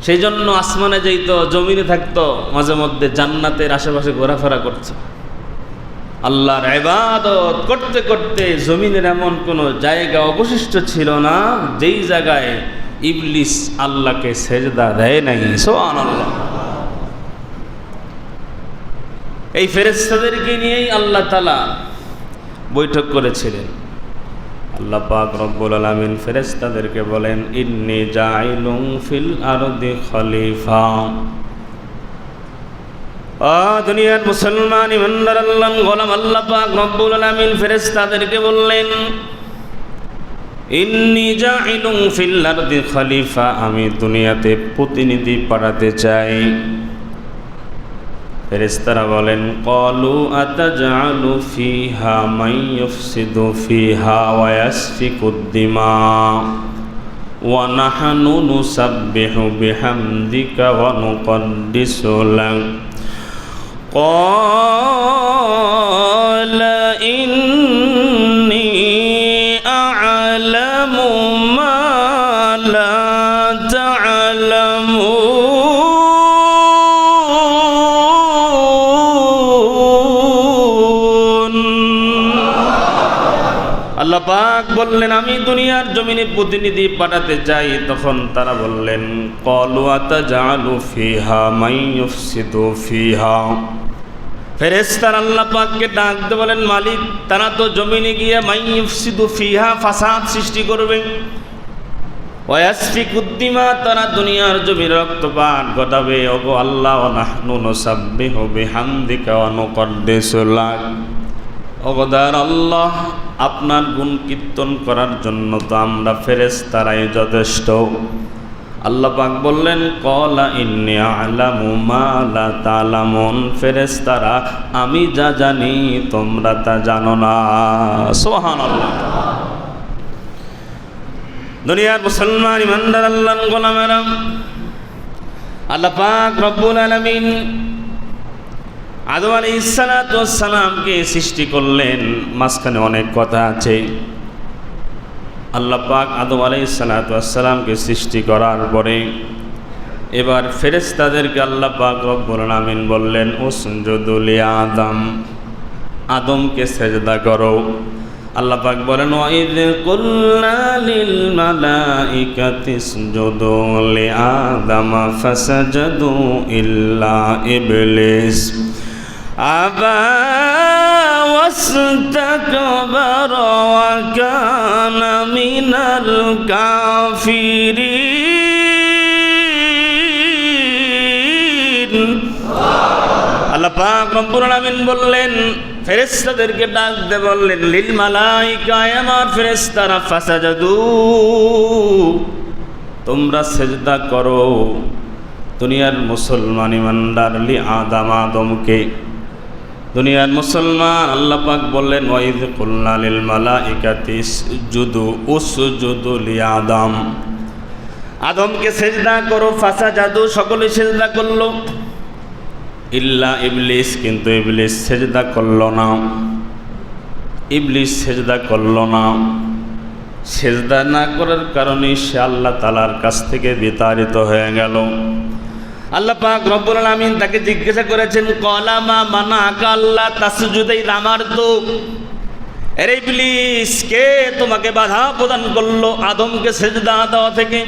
সেই জন্য আসমানে যাইতো, জমিনে থাকতো, মাঝে মধ্যে জান্নাতের আশেপাশে ঘোরাফেরা করছে। আল্লাহর ইবাদত করতে করতে জমিনের এমন কোনো জায়গা অবশিষ্ট ছিল না যেই জায়গায় ইবলিস আল্লাহকে সেজদা দেয় নাই। সুবহানাল্লাহ। এই ফেরেশতাদেরকে নিয়েই আল্লাহ তাআলা বৈঠক করেছিলেন। আল্লাহ পাক রব্বুল আলামিন ফেরেশতাদেরকে বলেন, ইন্নী জাইলুন ফিল আরদি খলিফা। দুনিয়ার মুসলমান ইমানদার আল্লাহর গোলাম, আল্লাহ পাক রব্বুল আলামিন ফেরেশতাদেরকে বললেন, ইন্নী জাইলুন ফিল আরদি খলিফা, আমি দুনিয়াতে প্রতিনিধি পাঠাতে চাই। ফেরেশতারা বলেন, ক্বালু আতাজআলু ফিহা মান ইউফসিদু ফিহা ওয়া ইয়াসফিকুদ দিমা ওয়া নাহনু নুসাব্বিহু বিহামদিকা ওয়া নুকদ্দিসু লাক। ক্বালা ইন্নী আ'লামু মা লা তা'লামুন। আল্লাহ পাক বললেন, আমি দুনিয়ার জমিনে প্রতিনিধি পাঠাতে চাই। তখন তারা বললেন, ক্বালু আতাজআলু ফিহা মান ইউফসিদু ফিহা। ফেরেশতারা আল্লাহ পাককে ডাক দিয়ে বলেন, মালিক, তারা তো জমিনে গিয়ে মান ইউফসিদু ফিহা, ফাসাদ সৃষ্টি করবে, ওয়া ইয়াসফিকুদ দিমা, তারা দুনিয়ার জমির রক্তপাত ঘটাবে। ওগো আল্লাহ, ওয়া নাহনু নুসাব্বিহু বিহামদিকা ওয়া নুকদ্দিসু লাক। ওগোদার আল্লাহ, আপনার গুণ কীর্তন করার জন্য তো আমরা ফেরেশতারাই যথেষ্ট। আল্লাহ পাক বললেন, ক্বালা ইন্নী আ'লামু মা লা তা'লামুন। ফেরেশতারা, আমি যা জানি তোমরা তা জানো না। সুবহানাল্লাহ। দুনিয়ার মুসলমান ইমানদার আল্লাহর গোলামেরা, আল্লাহ পাক রব্বুল আলামিন আদম আলাইহিস সালাতু ওয়াস সালামকে সৃষ্টি করলেন। মাঝখানে অনেক কথা আছে। আল্লাহ পাক আদম আলাইহিস সালাতু ওয়াস সালামকে সৃষ্টি করার পরে এবার ফেরেশতাদেরকে আল্লাহ পাক রব্বুল আলামিন বললেন, উসজুদু লি আদম, আদমকে সেজদা করো। আল্লাহ পাক বলেন, ওয়াইদ কুলনা লিল মালাইকাতি ইসজুদু লি আদম ফাসাজাদু ইল্লা ইবলিস আবা ওয়াসতাকবারা ওয়া কানা মিনাল কাফিরিন। আল্লাহ পাক রব্বুল আলামিন বললেন, ফেরেশতাদেরকে ডাক দিয়ে বললেন, লিল মালাইকা, আমার ফেরেশতারা, ফাসাজাদু, তোমরা সেজদা করো। দুনিয়ার মুসলমান ইমানদার লি আদম, আদমকে। দুনিয়ার মুসলমান আল্লাহ পাক বললেন, ওয়াইদ কুলনা লিল মালাইকাতি ইসজুদু উসজুদু লি আদম, আদমকে সেজদা করো। ফাসাজাদু, সকলে সেজদা করলো, ইল্লা ইবলিস, কিন্তু ইবলিস সেজদা করল না। ইবলিস সেজদা করল না। সেজদা না করার কারণে সে আল্লাহ তাআলার কাছ থেকে বিতাড়িত হয়ে গেল। আল্লাহ পাক রব্বুল আলামিন তাকে জিজ্ঞাসা করেছেন, ক্বালা মা মানাকা আল্লা তাসজুদা ইয আমারতুক। আরে ইবলিস, কে তোমাকে বাধা প্রদান করলো আদমকে সেজদা দেওয়া থেকে?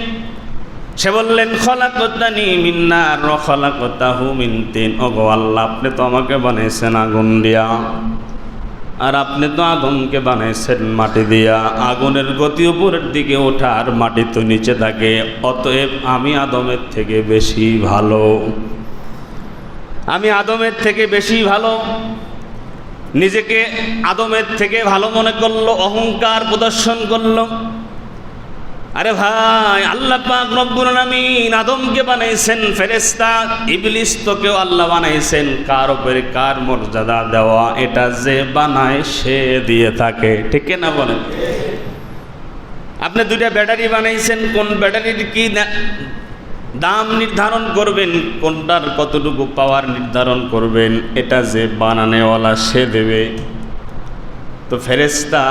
সে বললেন, খলাকতানি মিন নার ওয়া খলাকতাহু মিন তিন। ওগো আল্লাহ, আপনি তো আমাকে বানাইছেন আগুন দিয়া, আর আপনি তো আদমকে বানাইছেন মাটি দিয়া। আগুনের গতি উপরের দিকে ওঠা, আর মাটি তো নিচে থাকে, অতএব আমি আদমের থেকে বেশি ভালো। আমি আদমের থেকে বেশি ভালো। নিজেকে আদমের থেকে ভালো মনে করলো, অহংকার প্রদর্শন করলো। আরে ভাই, আল্লাহ পাক রব্বুল আলামিন আদমকে বানাইছেন ফেরেশতা, ইবলিস তোকেও আল্লাহ বানাইছেন। কার উপরে কার মর্যাদা দেওয়া, এটা যে বানায় সে দিয়ে থাকে, ঠিক না বলেন? আপনি দুইটা ব্যাটারি বানাইছেন, কোন ব্যাটারির কি দাম নির্ধারণ করবেন, কোনটার কতটুকু পাওয়ার নির্ধারণ করবেন, এটা যে বানানেওয়ালা সে দেবে। তো ফেরেশতা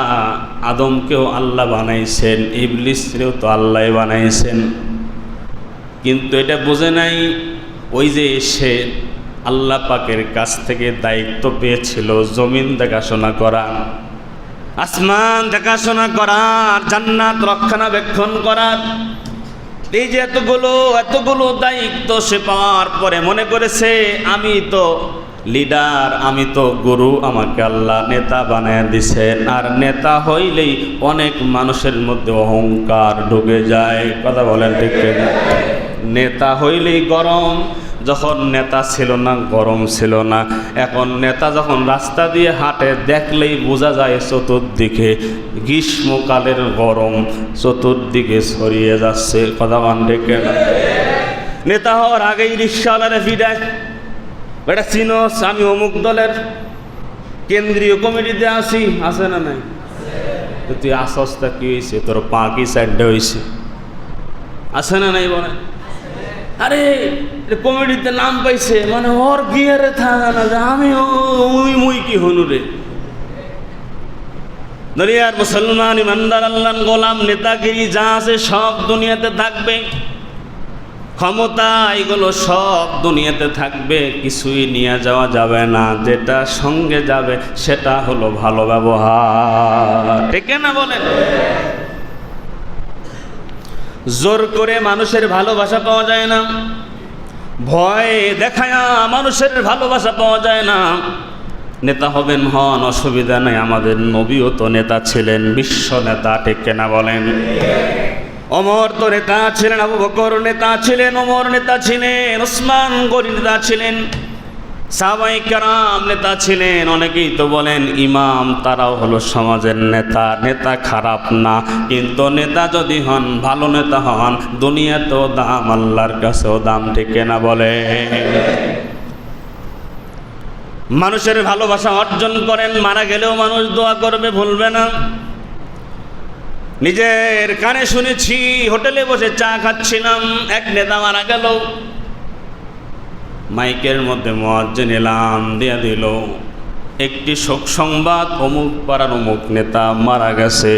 আদমকেও আল্লাহ বানাইছেন, ইবলিসকেও তো আল্লাহ বানাইছেন, কিন্তু এটা বোঝে নাই ওই যে সে আল্লাহ পাকের কাছ থেকে দায়িত্ব পেয়েছিল জমিন দেখাশোনা করা, আসমান দেখাশোনা করার, জান্নাত রক্ষণাবেক্ষণ করার। এই যে এতগুলো দায়িত্ব সে পাওয়ার পরে মনে করেছে আমি তো লিডার, আমি তো গুরু, আমাকে আল্লাহ নেতা বানায় দিছেন। আর নেতা হইলেই অনেক মানুষের মধ্যে অহংকার ঢুকে যায়। কথা বলেন ঠিক না? নেতা হইলেই গরম, যখন নেতা ছিল না গরম ছিল না। এখন নেতা যখন রাস্তা দিয়ে হাঁটে দেখলেই বোঝা যায় চতুর্দিকে গ্রীষ্মকালের গরম চতুর্দিকে ছড়িয়ে যাচ্ছে। কথা বলেন ঠিক না? নেতা হওয়ার আগেই রিক্সাওয়ালারে ফিরায়, এটা চিনোস আমি অমুক দলের কেন্দ্রীয় কমিটিতে আসি, আছে না নাই? তুই আসস্তা কি হয়েছে, তোর পা কি সাইডে হয়েছে, আছে না নাই? বলে আরে কমিটিতে নাম পাইছে মানে ওর গিয়ারে থাকা না যে আমি মুই কি হনু রে। দুনিয়ার মুসলমান ইমানদার আল্লাহর গোলাম নেতাগিরি যা আছে সব দুনিয়াতে থাকবে, ক্ষমতা এগুলো সব দুনিয়াতে থাকবে, কিছুই নিয়ে যাওয়া যাবে না। যেটা সঙ্গে যাবে সেটা হলো ভালো ব্যবহার। ঠিক না বলেন? জোর করে মানুষের ভালোবাসা পাওয়া যায় না, ভয় দেখায়া মানুষের ভালোবাসা পাওয়া যায় না। নেতা হবেন হন, অসুবিধা নেই। আমাদের নবীও তো নেতা ছিলেন, বিশ্ব নেতা। ঠিক না বলেন? ওমর তো নেতা ছিলেন, আবু বকর নেতা ছিলেন, ওমর নেতা ছিলেন, ওসমান গনি নেতা ছিলেন, সাহাবায়ে কেরাম নেতা ছিলেন। অনেকেই তো বলেন ইমাম, তারাও হলো সমাজের নেতা। নেতা খারাপ না, কিন্তু নেতা যদি হন, ভালো নেতা হন, দুনিয়াতেও দাম, আল্লাহর কাছেও দাম। ঠিক না বলে? মানুষের ভালোবাসা অর্জন করেন, মারা গেলেও মানুষ দোয়া করবে, ভুলবে না। নিজের কানে শুনেছি, হোটেলে বসে চা খাচ্ছিলাম, এক নেতা মারা গেল, মাইকের মধ্যে মুয়াজ্জিন এলান দিয়ে দিল, একটি শোক সংবাদ, অমুক পাড়ার অমুক নেতা মারা গেছে।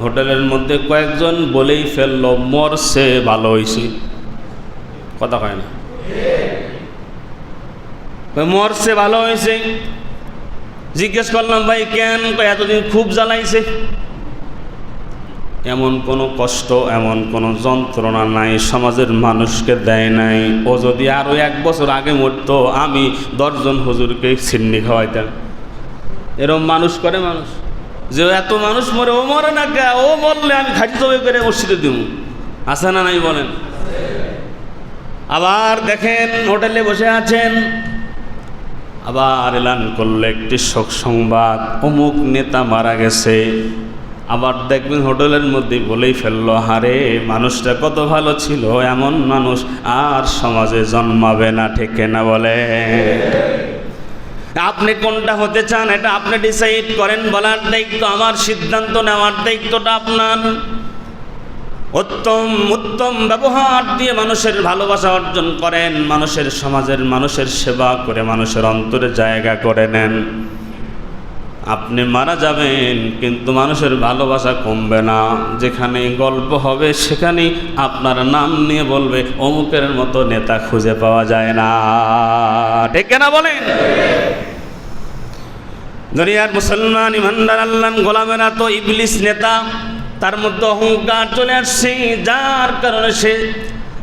হোটেলের মধ্যে কয়েকজন বলেই ফেললো মরছে, ভালো হয়েছে। কথা হয় না? মরছে ভালো হয়েছে। জিজ্ঞেস করলাম ভাই কেন? এতদিন খুব জ্বালাইছে। এমন কোনো কষ্ট, এমন কোনো যন্ত্রণা নাই সমাজের মানুষকে দেয় নাই। ও যদি আরো 1 বছর আগে মরতো, আমি 10 জন হুজুরকে ছিন্নি খাওয়াইতাম। এরকম মানুষ করে মানুষ, যে এত মানুষ মরে, ও মরে না কে? ও মরলে আমি খাটি জবে করে মসজিদে দিব। আছে না নাই বলেন? আবার দেখেন হোটেলে বসে আছেন, আবার এলান করলো একটি শোক সংবাদ, অমুক নেতা মারা গেছে। আবার দেখবেন হোটেলের মধ্যে বলেই ফেললো, হারে মানুষটা কত ভালো ছিল, এমন মানুষ আর সমাজে জন্মাবে না। ঠিক না বলে? আপনি কোনটা হতে চান এটা আপনি ডিসাইড করেন, বলার দায়িত্ব আমার, সিদ্ধান্ত নেওয়ার দায়িত্বটা আপনার। উত্তম ব্যবহার দিয়ে মানুষের ভালোবাসা অর্জন করেন, মানুষের সমাজের মানুষের সেবা করে মানুষের অন্তরে জায়গা করে নেন। আপনি মারা যাবেন কিন্তু মানুষের ভালোবাসা কমবে না। যেখানে গল্প হবে সেখানেই আপনার নাম নিয়ে বলবে অমুকের মতো নেতা খুঁজে পাওয়া যায় না। ঠিক না বলেন? দুনিয়ার মুসলমান ইমানদার আল্লাহর গোলামেরা তো ইবলিস নেতা, তার মধ্যে অহংকার চলে আসছে, যার কারণে সে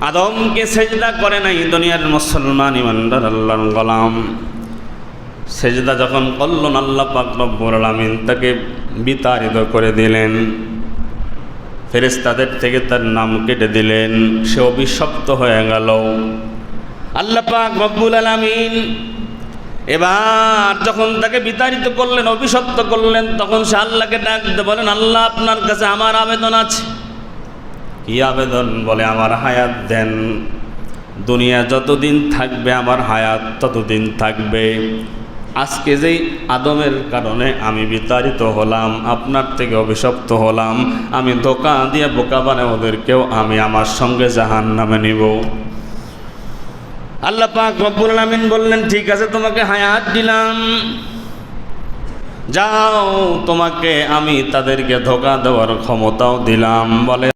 আদমকে সেজদা করে নাই। দুনিয়ার মুসলমান ইমানদার আল্লাহর গোলাম সেজদা যখন করলেন, আল্লাহ পাক রব্বুল আলামিন তাকে বিতাড়িত করে দিলেন, ফেরেশতাদের থেকে তার নাম কেটে দিলেন, সে অভিশপ্ত হয়ে গেল। আল্লাহ পাক রব্বুল আলামিন এবার যখন তাকে বিতাড়িত করলেন, অভিশপ্ত করলেন, তখন সে আল্লাহকে ডাক দিয়ে বলেন, আল্লাহ আপনার কাছে আমার আবেদন আছে। কি আবেদন? বলে আমার হায়াত দেন, দুনিয়া যতদিন থাকবে আমার হায়াত ততদিন থাকবে। আজকে যেই আদমের কারণে আমি বিতাড়িত হলাম, আপনার থেকে অভিশপ্ত হলাম, আমি ধোঁকা দিয়ে বোকা বানাই ওদেরকেও আমি আমার সঙ্গে জাহান্নামে নিব। আল্লাহ পাক রব্বুল আলামিন বললেন, ঠিক আছে তোমাকে হায়াত দিলাম, যাও তোমাকে আমি তাদেরকে ধোঁকা দেওয়ার ক্ষমতাও দিলাম। বলে